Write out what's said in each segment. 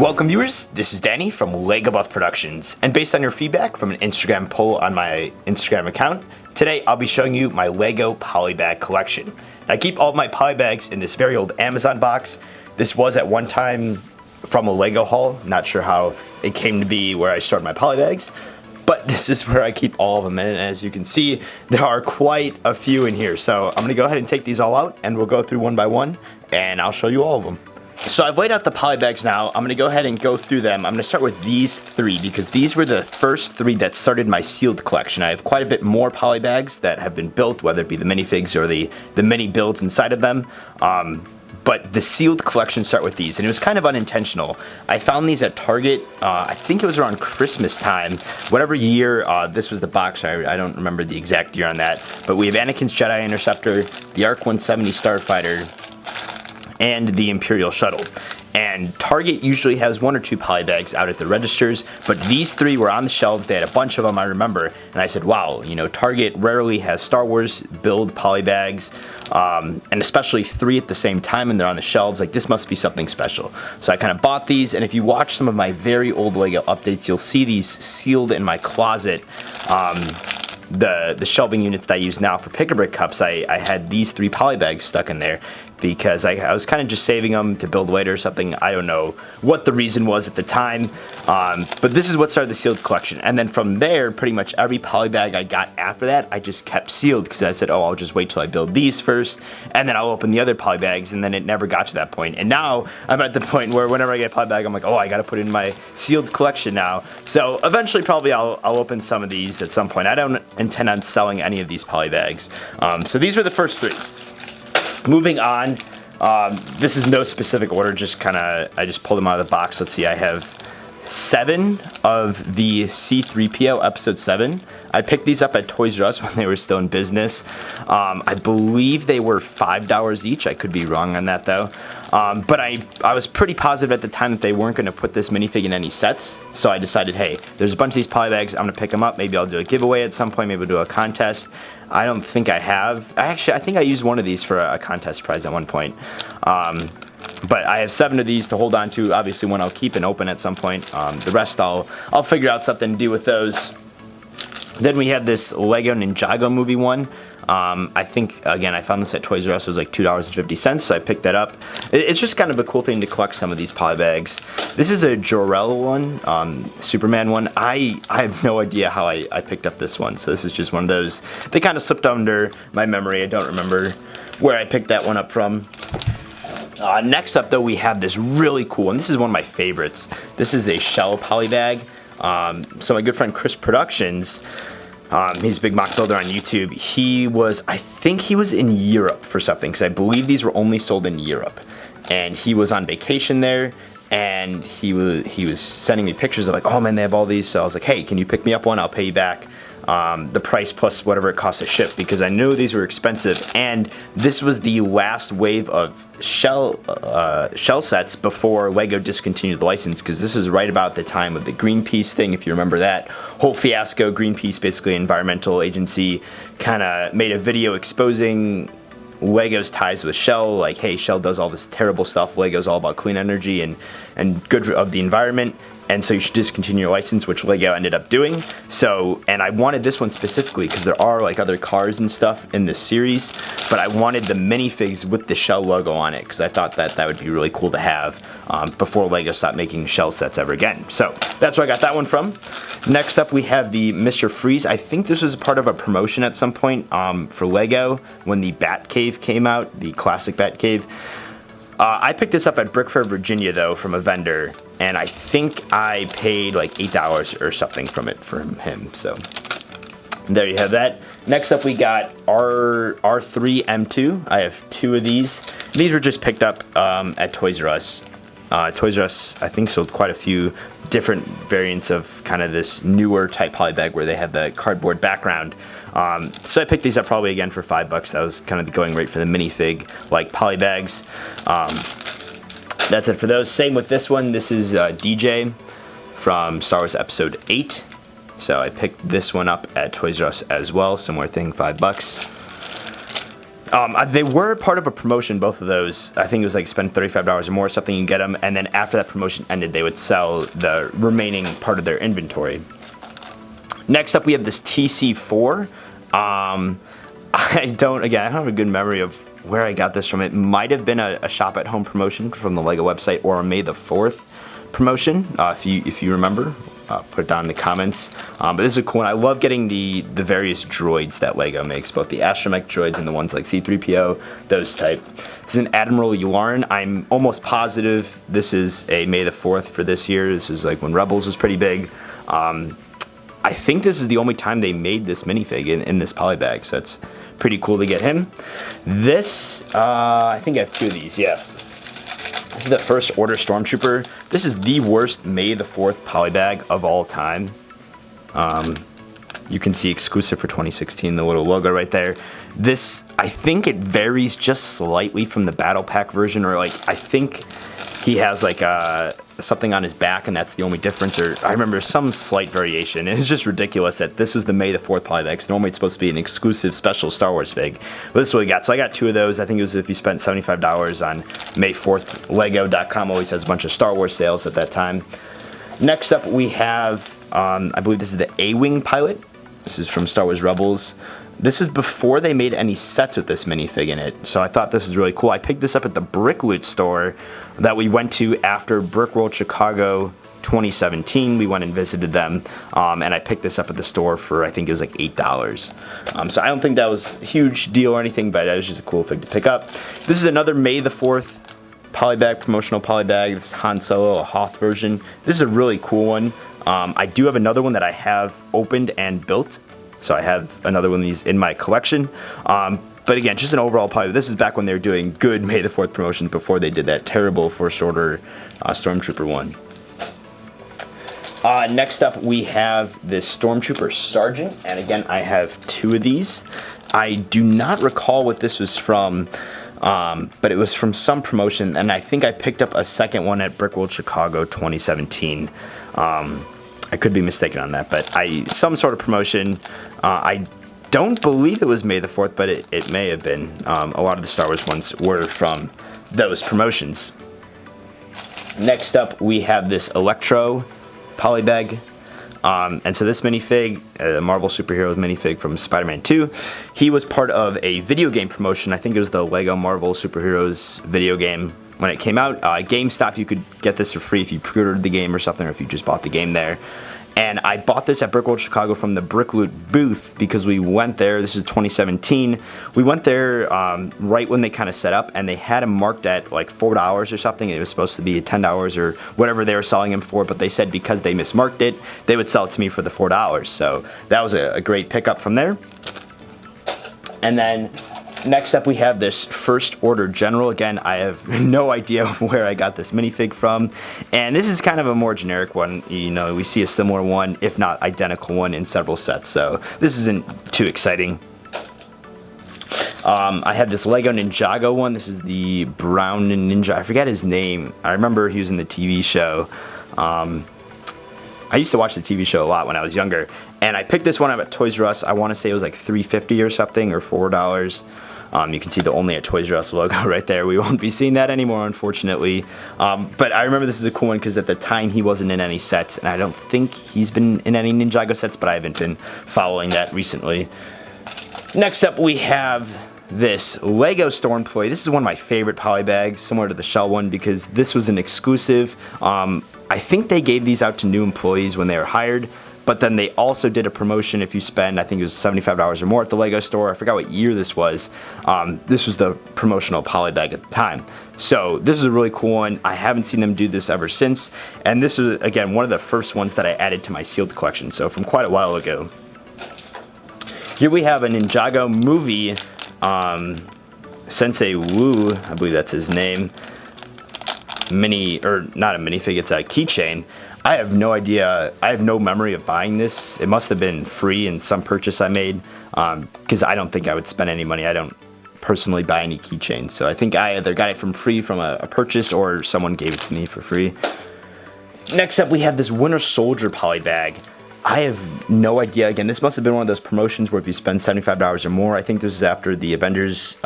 Welcome viewers, this is Danny from Lego Buff Productions, and based on your feedback from an Instagram poll on my Instagram account, today I'll be showing you my Lego Polybag collection. I keep all of my polybags in this very old Amazon box. This was at one time from a Lego haul, not sure how it came to be where I stored my polybags, but this is where I keep all of them in, and as you can see, there are quite a few in here. So I'm going to go ahead and take these all out, and we'll go through one by one, and I'll show you all of them. So I've laid out the polybags now. I'm going to go ahead and go through them. I'm going to start with these three because these were the first three that started my sealed collection. I have quite a bit more polybags that have been built, whether it be the minifigs or the mini builds inside of them. But the sealed collection start with these, and it was kind of unintentional. I found these at Target, I think it was around Christmas time. Whatever year, this was the box, I don't remember the exact year on that. But we have Anakin's Jedi Interceptor, the Arc 170 Starfighter, and the Imperial Shuttle. And Target usually has one or two polybags out at the registers, but these three were on the shelves. They had a bunch of them, I remember, and I said, wow, you know, Target rarely has Star Wars build polybags, and especially three at the same time, and they're on the shelves. Like, this must be something special. So I kind of bought these, and if you watch some of my very old Lego updates, you'll see these sealed in my closet. The shelving units that I use now for pick-a-brick cups, I had these three polybags stuck in there because I was kind of just saving them to build later or something. I don't know what the reason was at the time, but this is what started the sealed collection. And then from there, pretty much every polybag I got after that, I just kept sealed because I said, oh, I'll just wait till I build these first, and then I'll open the other polybags, and then it never got to that point. And now I'm at the point where whenever I get a polybag, I'm like, oh, I got to put it in my sealed collection now. So eventually, probably I'll open some of these at some point. I don't intend on selling any of these polybags. So these were the first three. Moving on, this is no specific order, just kind of, I just pulled them out of the box. Let's see, I have 7 of the C-3PO Episode 7. I picked these up at Toys R Us when they were still in business. I believe they were $5 each. I could be wrong on that though. But I was pretty positive at the time that they weren't going to put this minifig in any sets. So I decided, hey, there's a bunch of these polybags. I'm going to pick them up. Maybe I'll do a giveaway at some point. Maybe I'll do a contest. I don't think I have. Actually, I think I used one of these for a contest prize at one point. But I have 7 of these to hold on to. Obviously, one I'll keep and open at some point. The rest I'll figure out something to do with those. Then we have this Lego Ninjago movie one. I think, again, I found this at Toys R Us. It was like $2.50, so I picked that up. It's just kind of a cool thing to collect some of these polybags. This is a Jor-El one, Superman one. I have no idea how I picked up this one, so this is just one of those. They kind of slipped under my memory. I don't remember where I picked that one up from. Next up, though, we have this really cool one. This is one of my favorites. This is a shell polybag. So my good friend Chris Productions, he's a big mock builder on YouTube. I think he was in Europe for something, because I believe these were only sold in Europe. And he was on vacation there, and he was sending me pictures of like, oh man, they have all these. So I was like, hey, can you pick me up one? I'll pay you back the price plus whatever it costs to ship, because I knew these were expensive, and this was the last wave of shell sets before Lego discontinued the license, because this is right about the time of the Greenpeace thing, if you remember that whole fiasco. Greenpeace, basically an environmental agency, kind of made a video exposing Lego's ties with Shell, like, hey, Shell does all this terrible stuff, Lego's all about clean energy and good of the environment, and so you should discontinue your license, which Lego ended up doing. So, and I wanted this one specifically because there are like other cars and stuff in this series, but I wanted the minifigs with the Shell logo on it because I thought that would be really cool to have before Lego stopped making Shell sets ever again. So that's where I got that one from. Next up, we have the Mr. Freeze. I think this was part of a promotion at some point for Lego when the Batcave came out, the classic Batcave. I picked this up at Brick Fair, Virginia, though, from a vendor, and I think I paid like $8 or something from him. So there you have that. Next up, we got R3M2. I have 2 of these. These were just picked up at Toys R Us. Toys R Us, I think, sold quite a few different variants of kind of this newer type polybag where they had the cardboard background. So I picked these up probably again for $5. That was kind of the going rate for the minifig like polybags. That's it for those. Same with this one. This is DJ from Star Wars Episode 8. So I picked this one up at Toys R Us as well. Similar thing, $5. They were part of a promotion, both of those. I think it was like spend $35 or more, something, you get them, and then after that promotion ended, they would sell the remaining part of their inventory. Next up, we have this TC4. I don't have a good memory of where I got this from. It might have been a shop at home promotion from the Lego website, or a May the 4th promotion. If you remember, put it down in the comments. But this is a cool one. I love getting the various droids that Lego makes, both the astromech droids and the ones like C-3PO, those type. This is an Admiral Yularen. I'm almost positive this is a May the 4th for this year. This is like when Rebels was pretty big. I think this is the only time they made this minifig in this polybag, so that's pretty cool to get him. This, I think I have two of these, yeah. This is the First Order Stormtrooper. This is the worst May the 4th polybag of all time. You can see exclusive for 2016, the little logo right there. This, I think it varies just slightly from the Battle Pack version, or like, I think he has like something on his back and that's the only difference, or I remember some slight variation. It's just ridiculous that this was the May the 4th polybag, because normally it's supposed to be an exclusive special Star Wars fig. But this is what we got. So I got two of those. I think it was if you spent $75 on May 4th. Lego.com always has a bunch of Star Wars sales at that time. Next up we have, I believe this is the A-Wing pilot. This is from Star Wars Rebels. This is before they made any sets with this minifig in it, so I thought this was really cool. I picked this up at the Brick Loot store that we went to after Brick World Chicago 2017. We went and visited them, and I picked this up at the store for, I think it was like $8. So I don't think that was a huge deal or anything, but it was just a cool fig to pick up. This is another May the 4th polybag, promotional polybag. This is Han Solo, a Hoth version. This is a really cool one. I do have another one that I have opened and built. So I have another one of these in my collection. But again, just an overall poly. This is back when they were doing good May the 4th promotions, before they did that terrible First Order Stormtrooper one. Next up, we have this Stormtrooper Sergeant. And again, I have two of these. I do not recall what this was from, but it was from some promotion. And I think I picked up a second one at Brick World Chicago 2017. I could be mistaken on that, but some sort of promotion. I don't believe it was May the 4th, but it may have been. A lot of the Star Wars ones were from those promotions. Next up, we have this Electro polybag. And so this minifig, the Marvel Superheroes minifig from Spider-Man 2, he was part of a video game promotion. I think it was the Lego Marvel Superheroes video game. When it came out, GameStop, you could get this for free if you pre-ordered the game or something, or if you just bought the game there. And I bought this at Brick World Chicago from the Brick Loot booth, because we went there, this is 2017, we went there right when they kind of set up, and they had them marked at like $4 or something, and it was supposed to be $10 or whatever they were selling them for, but they said because they mismarked it, they would sell it to me for the $4, so that was a great pickup from there. And then next up we have this First Order General. Again, I have no idea where I got this minifig from, and this is kind of a more generic one. You know, we see a similar one, if not identical one, in several sets, so this isn't too exciting. I have this Lego Ninjago one. This is the brown ninja. I forget his name. I remember he was in the TV show. I used to watch the TV show a lot when I was younger, and I picked this one up at Toys R Us. I want to say it was like $3.50 or something, or $4. You can see the Only at Toys R Us logo right there. We won't be seeing that anymore, unfortunately. But I remember this is a cool one because at the time he wasn't in any sets, and I don't think he's been in any Ninjago sets, but I haven't been following that recently. Next up, we have this Lego Store Employee. This is one of my favorite polybags, similar to the shell one, because this was an exclusive. I think they gave these out to new employees when they were hired, but then they also did a promotion if you spend, I think it was $75 or more at the Lego store. I forgot what year this was. This was the promotional polybag at the time. So this is a really cool one. I haven't seen them do this ever since, and this is, again, one of the first ones that I added to my sealed collection, so from quite a while ago. Here we have a Ninjago movie, Sensei Wu, I believe that's his name. Not a minifig, it's a keychain. I have no idea, I have no memory of buying this. It must have been free in some purchase I made, because I don't think I would spend any money. I don't personally buy any keychains, so I think I either got it from free from a purchase, or someone gave it to me for free. Next up, we have this Winter Soldier polybag. I have no idea. Again, this must have been one of those promotions where if you spend $75 or more, I think this is after the Avengers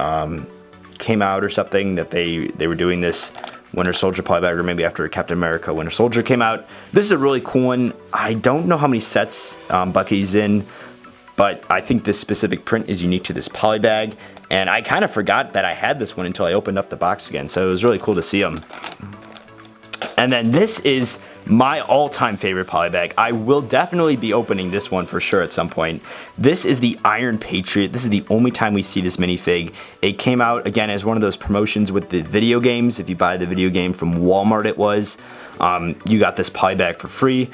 came out or something, that they were doing this Winter Soldier polybag, or maybe after Captain America Winter Soldier came out. This is a really cool one. I don't know how many sets Bucky's in, but I think this specific print is unique to this polybag, and I kind of forgot that I had this one until I opened up the box again, so it was really cool to see them. And then this is my all-time favorite polybag. I will definitely be opening this one for sure at some point. This is the Iron Patriot. This is the only time we see this minifig. It came out, again, as one of those promotions with the video games. If you buy the video game from Walmart, it was. You got this polybag for free.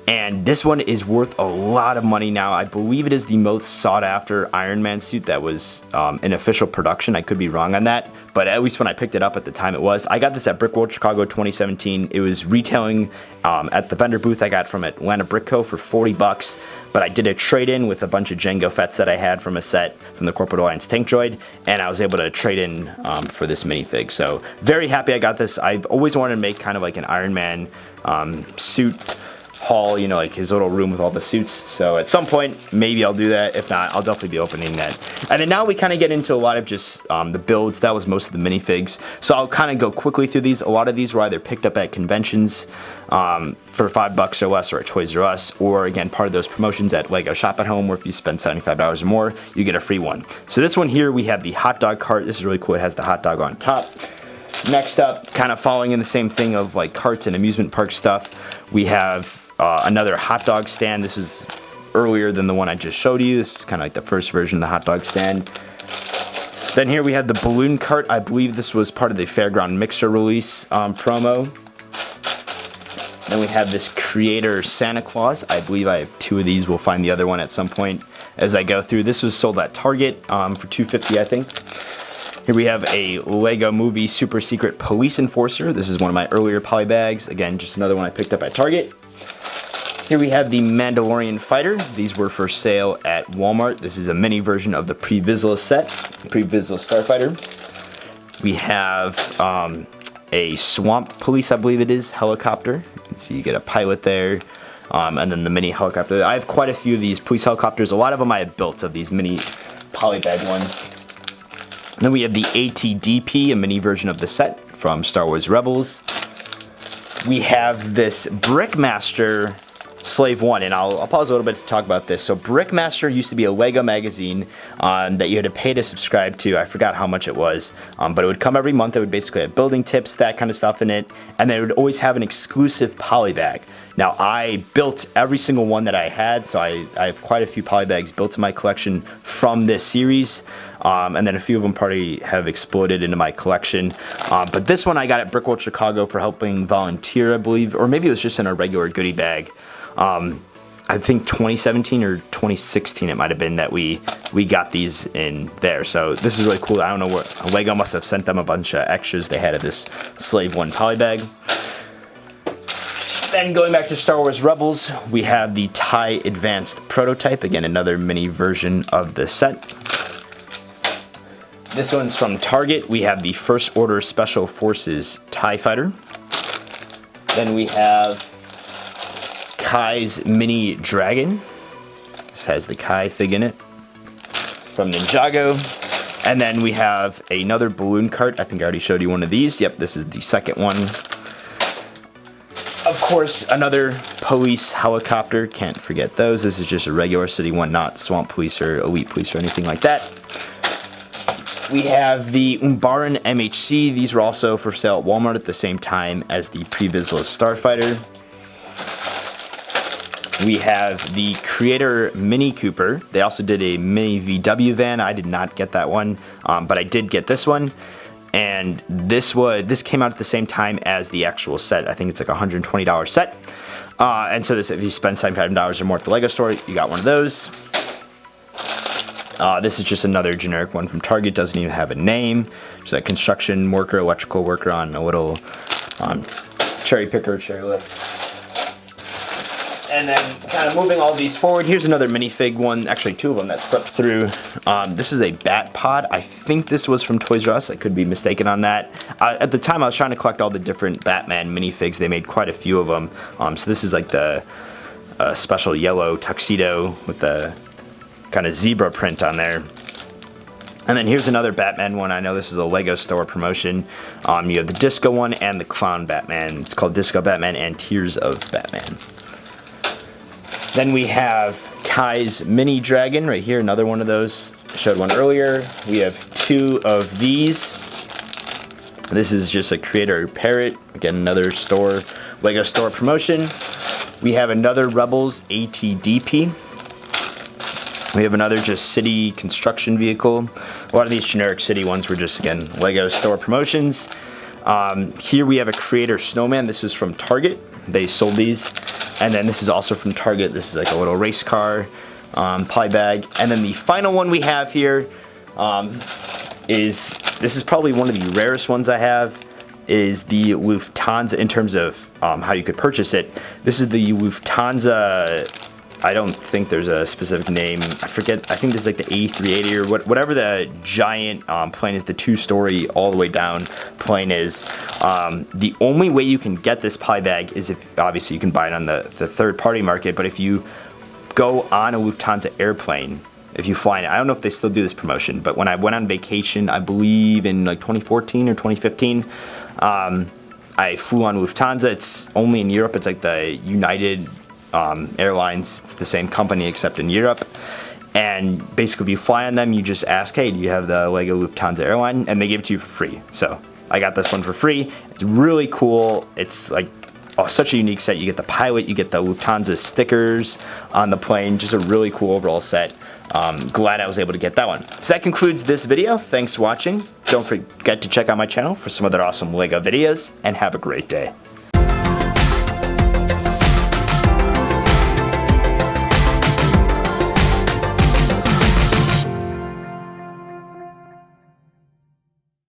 And this one is worth a lot of money now. I believe it is the most sought after Iron Man suit that was in official production. I could be wrong on that, but at least when I picked it up at the time it was. I got this at Brick World Chicago 2017. It was retailing at the vendor booth I got from Atlanta Brick Co. for 40 bucks, but I did a trade-in with a bunch of Jango Fett's that I had from a set from the Corporate Alliance Tank Droid, and I was able to trade in for this minifig. So very happy I got this. I've always wanted to make kind of like an Iron Man suit haul, you know, like his little room with all the suits. So at some point, maybe I'll do that. If not, I'll definitely be opening that. And then now we kind of get into a lot of just the builds. That was most of the minifigs. So I'll kind of go quickly through these. A lot of these were either picked up at conventions for $5 or less, or at Toys R Us, or again, part of those promotions at Lego Shop at Home, where if you spend $75 or more, you get a free one. So this one here, we have the hot dog cart. This is really cool. It has the hot dog on top. Next up, kind of following in the same thing of like carts and amusement park stuff, we have another hot dog stand. This is earlier than the one I just showed you. This is kind of like the first version of the hot dog stand. Then here we have the balloon cart. I believe this was part of the Fairground Mixer release promo. Then we have this Creator Santa Claus. I believe I have two of these. We'll find the other one at some point as I go through. This was sold at Target for $2.50, I think. Here we have a Lego Movie Super Secret Police Enforcer. This is one of my earlier polybags. Again, just another one I picked up at Target. Here we have the Mandalorian Fighter. These were for sale at Walmart. This is a mini version of the Pre-Vizsla set, Pre-Vizsla Starfighter. We have a Swamp Police, I believe it is, helicopter. You can see you get a pilot there, and then the mini helicopter. I have quite a few of these police helicopters. A lot of them I have built, of these mini polybag ones. And then we have the ATDP, a mini version of the set from Star Wars Rebels. We have this Brickmaster Slave 1, and I'll pause a little bit to talk about this. So Brickmaster used to be a Lego magazine that you had to pay to subscribe to. I forgot how much it was, but it would come every month. It would basically have building tips, that kind of stuff in it, and then it would always have an exclusive polybag. Now, I built every single one that I had, so I have quite a few polybags built in my collection from this series, and then a few of them probably have exploded into my collection. But this one I got at Brick World Chicago for helping volunteer, I believe, or maybe it was just in a regular goodie bag. I think 2017 or 2016 it might have been that we got these in there. So this is really cool. I don't know what Lego must have sent them a bunch of extras they had of this Slave 1 polybag. Then going back to Star Wars Rebels, we have the TIE Advanced Prototype. Again, another mini version of the set. This one's from Target. We have the First Order Special Forces TIE Fighter. Then we have Kai's Mini Dragon. This has the Kai fig in it from Ninjago. And then we have another balloon cart. I think I already showed you one of these. Yep, this is the second one. Of course, another police helicopter. Can't forget those. This is just a regular city one, not Swamp Police or Elite Police or anything like that. We have the Umbaran MHC. These were also for sale at Walmart at the same time as the Pre-Vizsla Starfighter. We have the Creator Mini Cooper. They also did a mini VW van. I did not get that one, but I did get this one. And this came out at the same time as the actual set. I think it's like a $120 set. And so this, if you spend $75 or more at the Lego store, you got one of those. This is just another generic one from Target. Doesn't even have a name. Just a construction worker, electrical worker on a little cherry picker, cherry lift. And then kind of moving all these forward, here's another minifig one, actually two of them that slipped through. This is a Bat Pod. I think this was from Toys R Us. I could be mistaken on that. At the time, I was trying to collect all the different Batman minifigs. They made quite a few of them. So this is like the a special yellow tuxedo with the kind of zebra print on there. And then here's another Batman one. I know this is a Lego store promotion. You have the Disco one and the Clown Batman. It's called Disco Batman and Tears of Batman. Then we have Kai's Mini Dragon right here, another one of those. I showed one earlier. We have 2 of these. This is just a creator Parrot. Again, another store, Lego store promotion. We have another Rebels ATDP. We have another just city construction vehicle. A lot of these generic city ones were just, again, Lego store promotions. Here we have a creator snowman. This is from Target. They sold these. And then this is also from Target. This is like a little race car, polybag. And then the final one we have here this is probably one of the rarest ones I have, is the Lufthansa in terms of how you could purchase it. This is the Lufthansa, I don't think there's a specific name. I forget, I think this is like the A380 or whatever the giant plane is, the 2-story all the way down plane is. The only way you can get this polybag is if, obviously you can buy it on the third-party market, but if you go on a Lufthansa airplane, if you fly in it, I don't know if they still do this promotion, but when I went on vacation, I believe in like 2014 or 2015, I flew on Lufthansa. It's only in Europe. It's like the United Airlines. It's the same company except in Europe. And basically, if you fly on them, you just ask, hey, do you have the Lego Lufthansa airline? And they give it to you for free. So I got this one for free. It's really cool. It's like such a unique set. You get the pilot, you get the Lufthansa stickers on the plane. Just a really cool overall set. Glad I was able to get that one. So that concludes this video. Thanks for watching. Don't forget to check out my channel for some other awesome Lego videos, and have a great day.